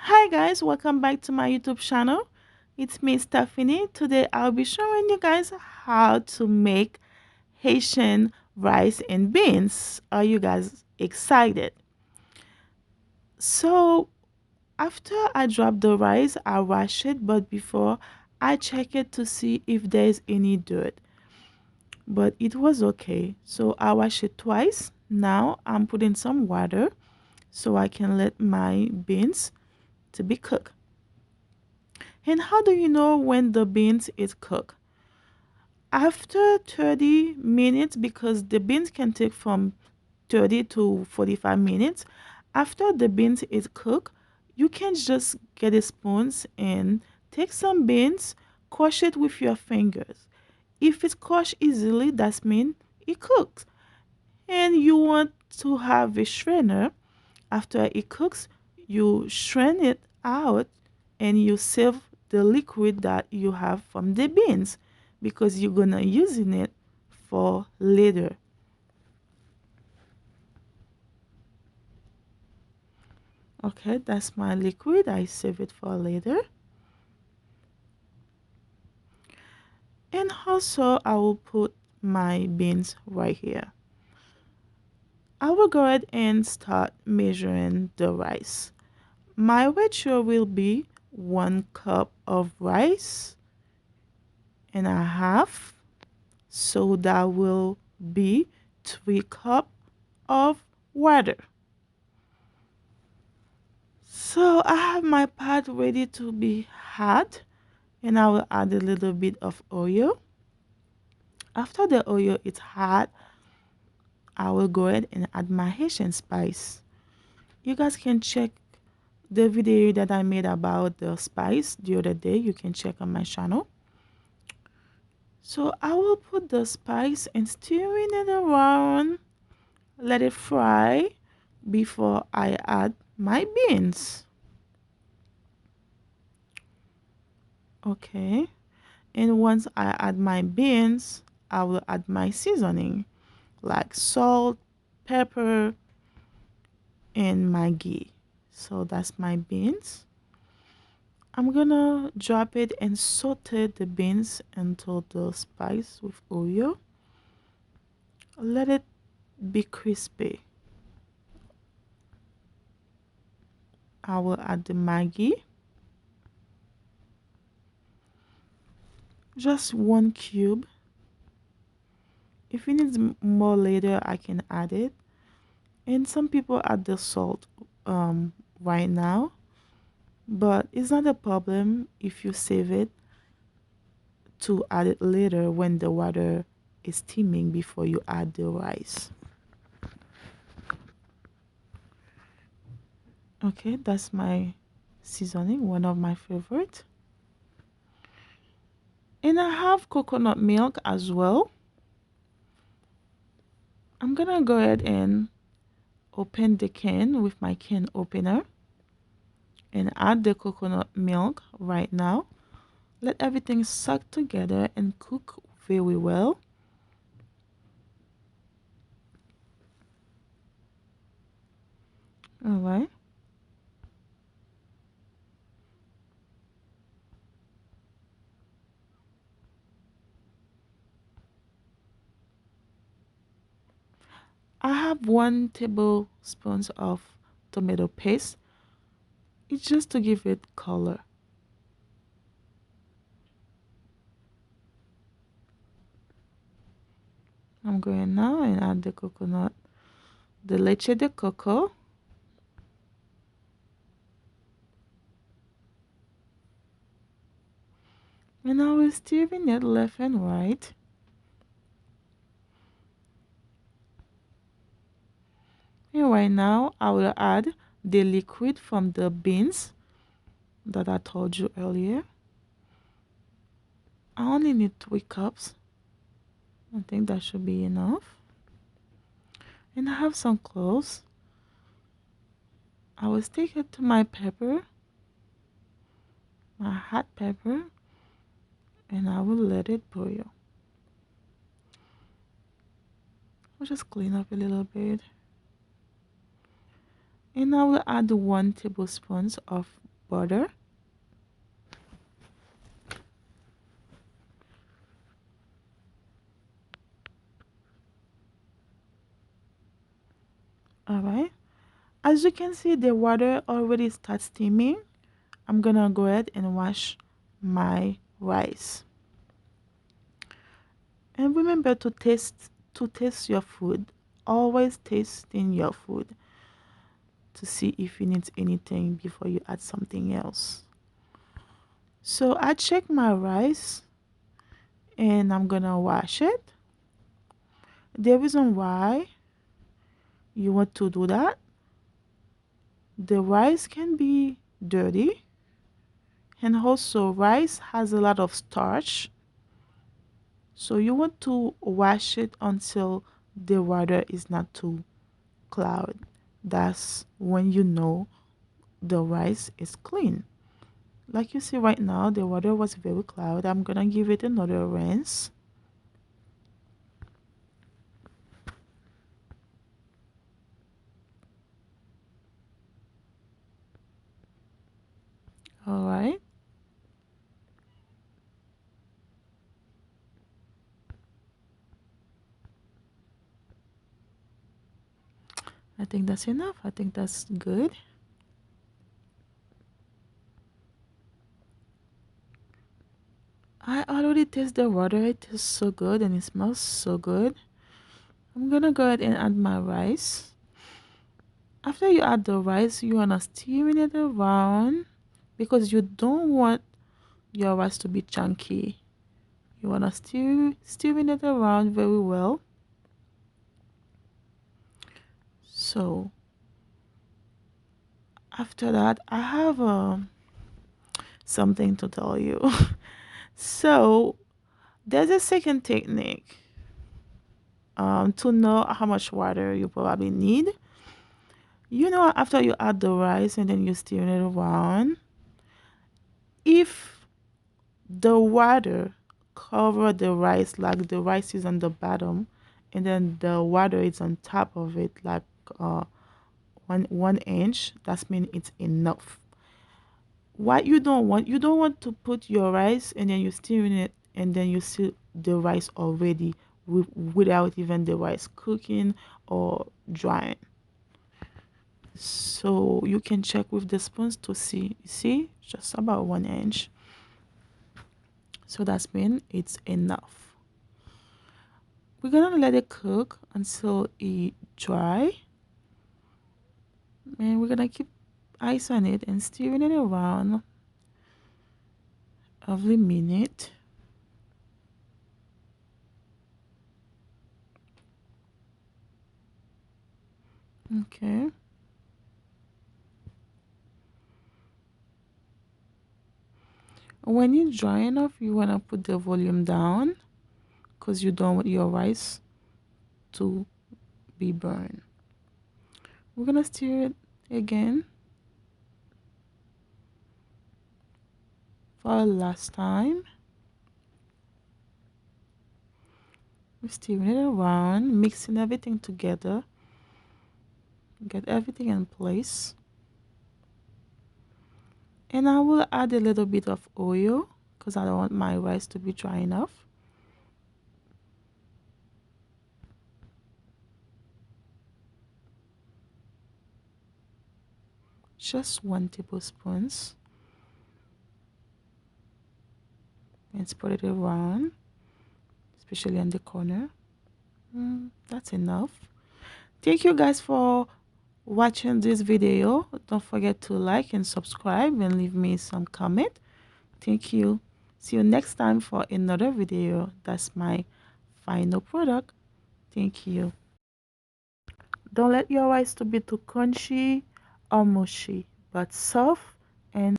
Hi guys, welcome back to my YouTube channel. It's me Stephanie. Today I'll be showing you guys how to make Haitian rice and beans. Are you guys excited? So after I drop the rice, I wash it, but before I check it to see if there's any dirt. But it was okay. So I wash it twice. Now I'm putting some water so I can let my beans to be cooked. And how do you know when the beans is cooked? After 30 minutes, because the beans can take from 30 to 45 minutes. After the beans is cooked, you can just get a spoon and take some beans, crush it with your fingers. If it's crushed easily, that means it cooks. And you want to have a strainer. After it cooks, you strain it out and you save the liquid that you have from the beans because you're gonna using it for later. Okay, that's my liquid. I save it for later. And also I will put my beans right here. I will go ahead and start measuring the rice. My ratio will be 1 cup of rice and a half. So that will be 3 cups of water. So I have my pot ready to be hot and I will add a little bit of oil. After the oil is hot, I will go ahead and add my Haitian spice. You guys can check the video that I made about the spice the other day. You can check on my channel. So I will put the spice and stirring it around. Let it fry before I add my beans. Okay. And once I add my beans, I will add my seasoning like salt, pepper, and maggi. So that's my beans. I'm gonna drop it and saute the beans until the spice with oil. Let it be crispy. I will add the maggi. Just 1 cube. If it needs more later, I can add it. And some people add the salt right now, but it's not a problem if you save it to add it later when the water is steaming before you add the rice. Okay, that's my seasoning, one of my favorite. And I have coconut milk as well. I'm gonna go ahead and open the can with my can opener and add the coconut milk right now. Let everything suck together and cook very well. All right. I have 1 tablespoon of tomato paste. It's just to give it color. I'm going now and add the coconut, the leche de coco. And I will stir it left and right. And right now I will add the liquid from the beans that I told you earlier. I only need 3 cups. I think that should be enough. And I have some cloves. I will stick it to my pepper, my hot pepper, and I will let it boil. I'll just clean up a little bit. And I will add 1 tablespoon of butter. All right. As you can see, the water already starts steaming. I'm gonna go ahead and wash my rice. And remember to taste your food. Always tasting your food to see if you need anything before you add something else. So I check my rice and I'm gonna wash it. The reason why you want to do that, the rice can be dirty, and also rice has a lot of starch. So you want to wash it until the water is not too cloud. That's when you know the rice is clean. Like you see right now, the water was very cloud. I'm gonna give it another rinse. All right. I think that's enough. I think that's good. I already taste the water. It tastes so good and it smells so good. I'm gonna go ahead and add my rice. After you add the rice, you wanna stir it around because you don't want your rice to be chunky. You wanna stir it around very well. So after that, I have something to tell you. So there's a second technique to know how much water you probably need. You know, after you add the rice and then you stir it around, if the water cover the rice, like the rice is on the bottom and then the water is on top of it, like uh, one inch, that means it's enough. What you don't want to put your rice and then you stir in it and then you see the rice already without even the rice cooking or drying. So you can check with the spoons to see. See, just about 1 inch. So that's mean it's enough. We're gonna let it cook until it dry, and we're gonna keep ice on it and stirring it around every minute. Okay. When it's dry enough, you wanna put the volume down because you don't want your rice to be burned. We're gonna stir it again for the last time. We're stirring it around, mixing everything together, get everything in place. And I will add a little bit of oil because I don't want my rice to be dry enough. Just 1 tablespoon and spread it around, especially on the corner. That's enough. Thank you guys for watching this video. Don't forget to like and subscribe and leave me some comment. Thank you. See you next time for another video. That's my final product. Thank you. Don't let your rice to be too crunchy or mushy, but soft and